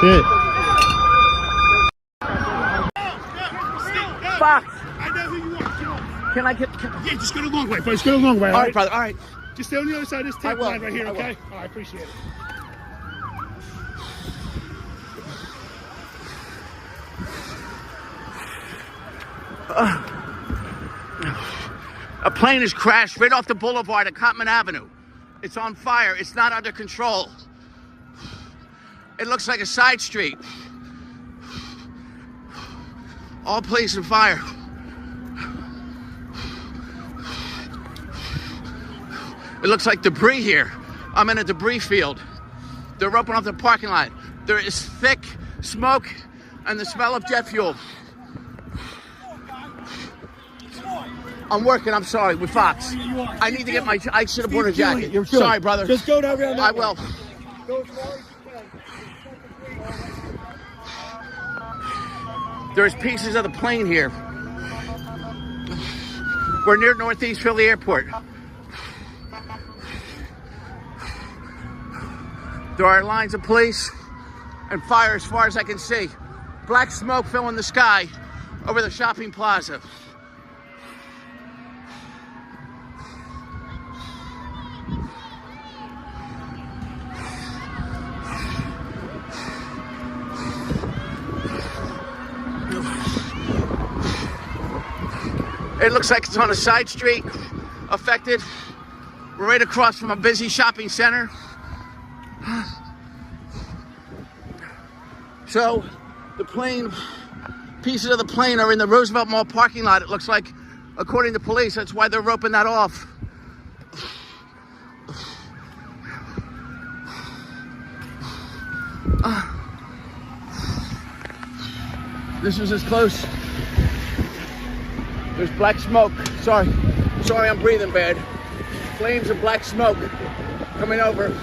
Yeah. Fuck. I know who you are. Can I get... Yeah, just go the long way, bro. Just go the long way. All right, brother. All right. Just stay on the other side of this tape line right here, okay? Will. All right, appreciate it. A plane has crashed right off the boulevard at Cotman Avenue. It's on fire. It's not under control. It looks like a side street. All police and fire. It looks like debris here. I'm in a debris field. They're opening up the parking lot. There is thick smoke and the smell of jet fuel. I'm working, I'm sorry, with Fox. I need to get my... I should have worn a jacket. Sorry, brother. Just go down there. I will. There's pieces of the plane here. We're near Northeast Philly Airport. There are lines of police and fire as far as I can see. Black smoke filling the sky over the shopping plaza. It looks like it's on a side street, affected. We're right across from a busy shopping center. So the plane, pieces of the plane are in the Roosevelt Mall parking lot. It looks like, according to police, that's why they're roping that off. This was as close. There's black smoke. Sorry, I'm breathing bad. Flames of black smoke coming over.